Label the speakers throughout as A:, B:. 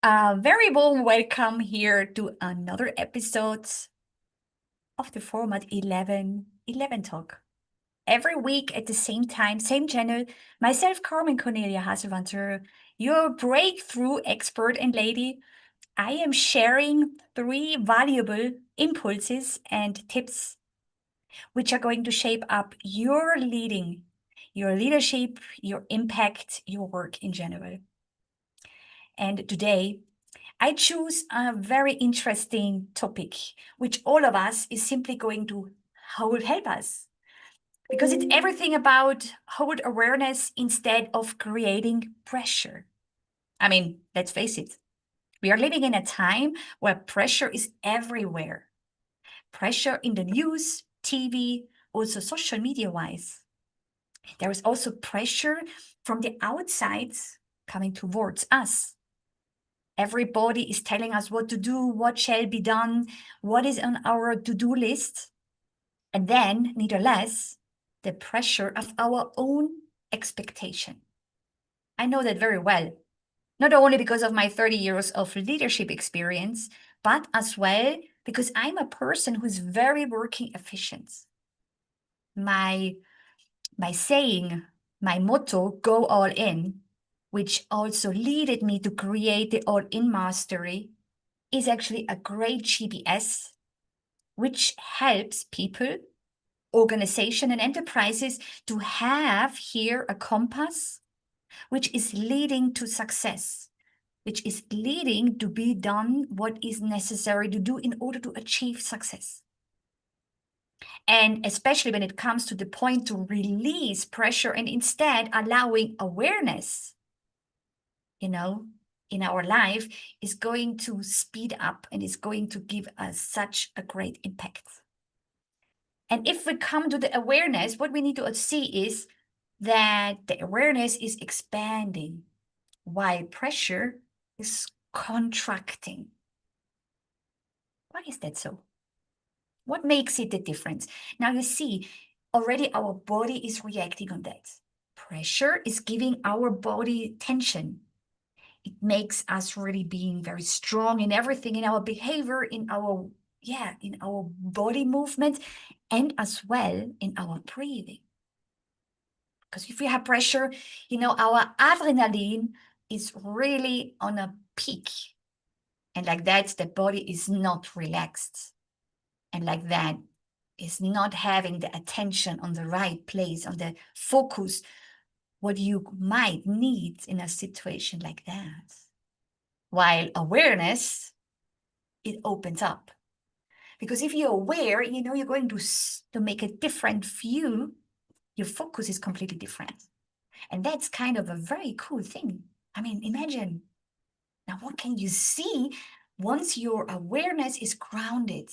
A: A very warm welcome here to another episode of the format 11 Talk. Every week at the same time, same channel, myself, Carmen Cornelia Haselwanter, your breakthrough expert and lady, I am sharing 3 valuable impulses and tips which are going to shape up your leadership, your impact, your work in general. And today, I choose a very interesting topic, which all of us is simply going to help us. Because it's everything about hold awareness instead of creating pressure. I mean, let's face it. We are living in a time where pressure is everywhere. Pressure in the news, TV, also social media-wise. There is also pressure from the outside coming towards us. Everybody is telling us what to do, what shall be done, what is on our to-do list. And then, neither less, the pressure of our own expectation. I know that very well, not only because of my 30 years of leadership experience, but as well because I'm a person who's very working efficient. My saying, my motto, go all in, which also led me to create the all-in mastery, is actually a great GPS, which helps people, organization and enterprises to have here a compass, which is leading to success, which is leading to be done what is necessary to do in order to achieve success. And especially when it comes to the point to release pressure and instead allowing awareness, in our life is going to speed up and is going to give us such a great impact. And if we come to the awareness, what we need to see is that the awareness is expanding while pressure is contracting. Why is that so? What makes it the difference? Now you see, already our body is reacting on that. Pressure is giving our body tension. It makes us really being very strong in everything, in our behavior, in our body movement, and as well in our breathing. Because if we have pressure, our adrenaline is really on a peak. And like that, the body is not relaxed. And like that, is not having the attention on the right place, on the focus, what you might need in a situation like that. While awareness, it opens up. Because if you're aware, you're going to make a different view, your focus is completely different. And that's kind of a very cool thing. I mean, imagine, now what can you see once your awareness is grounded?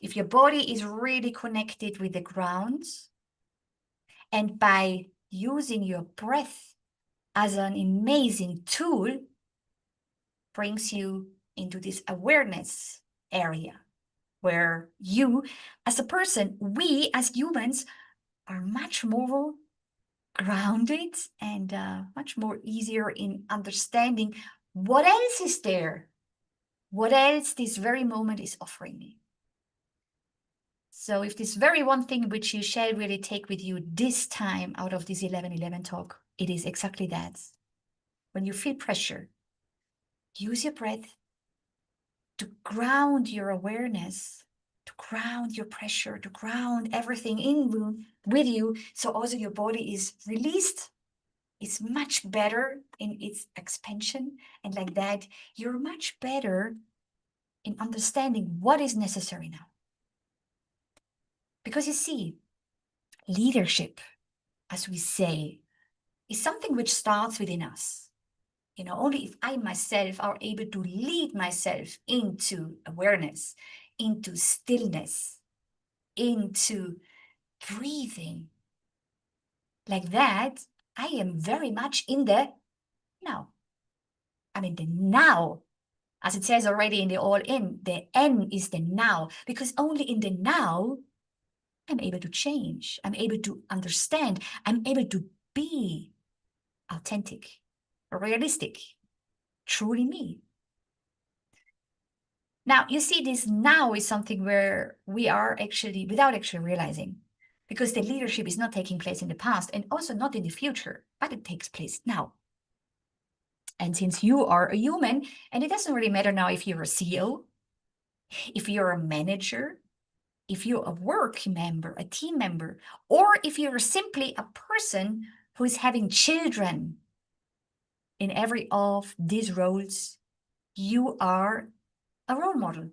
A: If your body is really connected with the ground, and by using your breath as an amazing tool, brings you into this awareness area where you, as a person, we as humans are much more grounded and much more easier in understanding what else is there, what else this very moment is offering me. So if this very one thing which you shall really take with you this time out of this 11-11 talk, it is exactly that. When you feel pressure, use your breath to ground your awareness, to ground your pressure, to ground everything with you, so also your body is released. It's much better in its expansion, and like that, you're much better in understanding what is necessary now. Because you see, leadership, as we say, is something which starts within us. Only if I myself are able to lead myself into awareness, into stillness, into breathing. Like that, I am very much in the now. I mean, the now, as it says already in the all-in, the N is the now, because only in the now, I'm able to change. I'm able to understand. I'm able to be authentic, realistic. truly me. Now, you see, this now is something where we are actually, without actually realizing, because the leadership is not taking place in the past and also not in the future, but it takes place now. And since you are a human, and it doesn't really matter now if you're a CEO, if you're a manager, if you're a work member, a team member, or if you're simply a person who is having children, in every of these roles, you are a role model.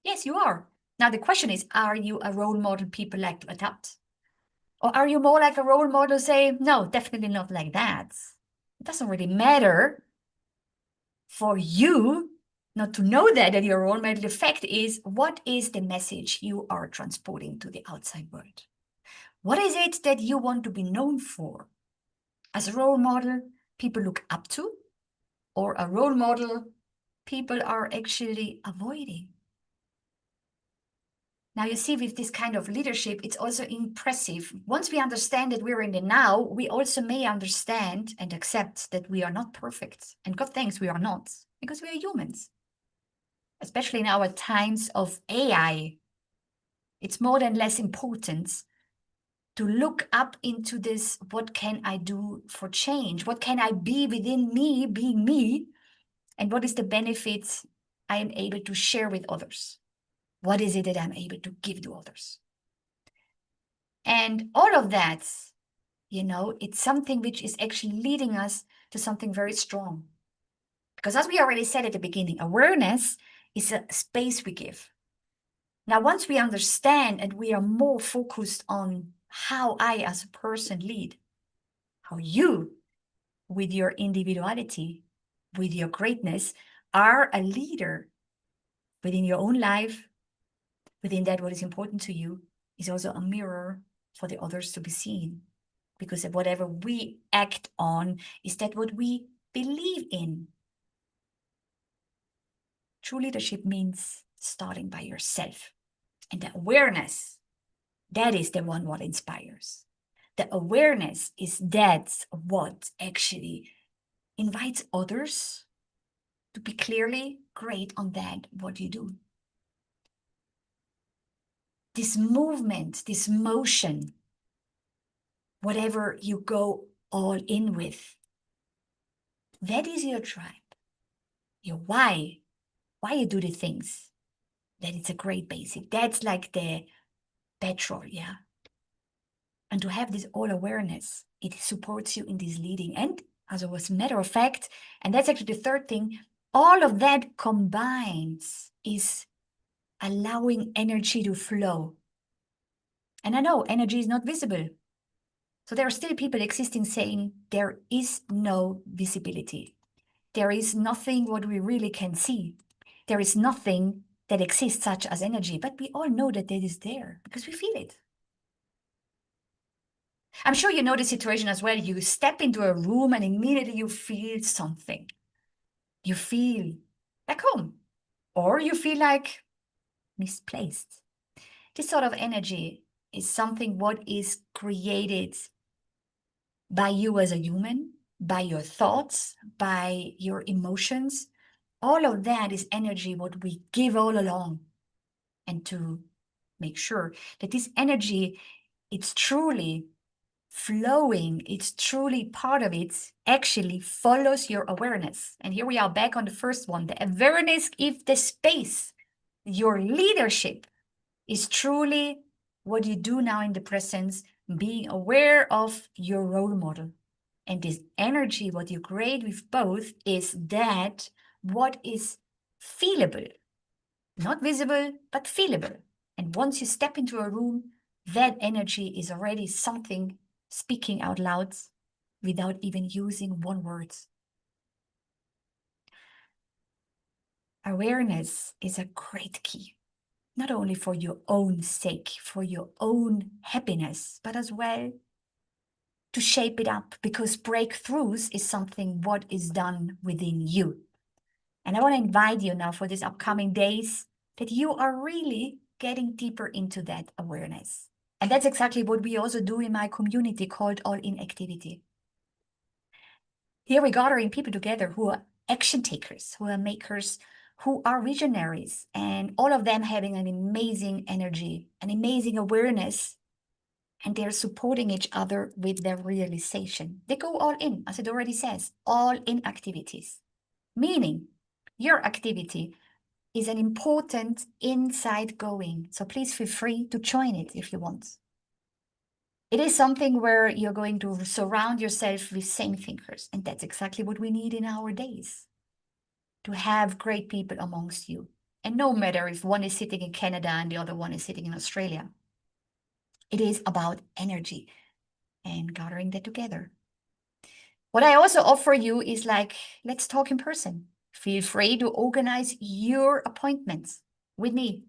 A: Yes, you are. Now, the question is, are you a role model people like to adopt? Or are you more like a role model, say, no, definitely not like that? It doesn't really matter for you not to know that you're a role model. The fact is, what is the message you are transporting to the outside world? What is it that you want to be known for? As a role model, people look up to, or a role model people are actually avoiding? Now, you see, with this kind of leadership, it's also impressive. Once we understand that we're in the now, we also may understand and accept that we are not perfect. And God thanks we are not, because we are humans. Especially in our times of AI, it's more than less important to look up into this, what can I do for change? What can I be within me, being me? And what is the benefit I am able to share with others? What is it that I'm able to give to others? And all of that, it's something which is actually leading us to something very strong. Because as we already said at the beginning, awareness is a space we give. Now, once we understand and we are more focused on how I as a person lead, how you, with your individuality, with your greatness, are a leader within your own life, within that what is important to you, is also a mirror for the others to be seen. Because whatever we act on, is that what we believe in. True leadership means starting by yourself. And the awareness, that is the one what inspires. The awareness is that what actually invites others to be clearly great on that, what you do. This movement, this motion, whatever you go all in with, that is your tribe, your why you do the things. That it's a great basic. That's like the petrol, yeah. And to have this all awareness, it supports you in this leading. And as a matter of fact, and that's actually the third thing, all of that combines is allowing energy to flow. And I know energy is not visible. So there are still people existing saying there is no visibility. There is nothing what we really can see. There is nothing that exists such as energy, but we all know that it is there because we feel it. I'm sure you know the situation as well. You step into a room and immediately you feel something. You feel back home, or you feel like misplaced. This sort of energy is something what is created by you as a human, by your thoughts, by your emotions. All of that is energy what we give all along. And to make sure that this energy, it's truly flowing, it's truly part of it, actually follows your awareness. And here we are back on the first one. The awareness, if the space, your leadership is truly what you do now in the presence, being aware of your role model. And this energy, what you create with both, is that what is feelable, not visible, but feelable. And once you step into a room, that energy is already something speaking out loud without even using one word. Awareness is a great key, not only for your own sake, for your own happiness, but as well to shape it up, because breakthroughs is something what is done within you. And I want to invite you now for these upcoming days that you are really getting deeper into that awareness. And that's exactly what we also do in my community called All In Activity. Here we're gathering people together who action takers, who are makers, who are visionaries, and all of them having an amazing energy, an amazing awareness, and they're supporting each other with their realization. They go all in, as it already says, all in activities, meaning your activity is an important inside going. So please feel free to join it if you want. It is something where you're going to surround yourself with same thinkers. And that's exactly what we need in our days, to have great people amongst you. And no matter if one is sitting in Canada and the other one is sitting in Australia, it is about energy and gathering that together. What I also offer you is like, let's talk in person. Feel free to organize your appointments with me,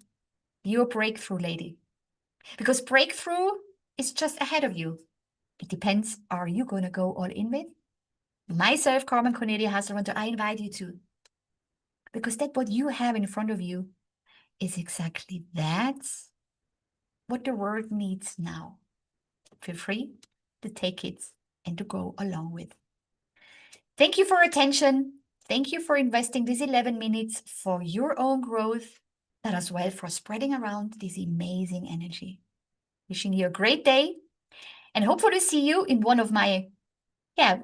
A: your breakthrough lady. Because breakthrough is just ahead of you. It depends, are you going to go all in with? Myself, Carmen Cornelia Haselwanter, I invite you to. Because that what you have in front of you is exactly that's what the world needs now. Feel free to take it and to go along with. Thank you for your attention. Thank you for investing these 11 minutes for your own growth, but as well for spreading around this amazing energy. Wishing you a great day and hopefully see you in one of my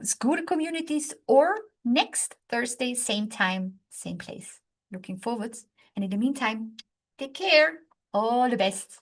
A: school communities or next Thursday, same time, same place. Looking forward. And in the meantime, take care. All the best.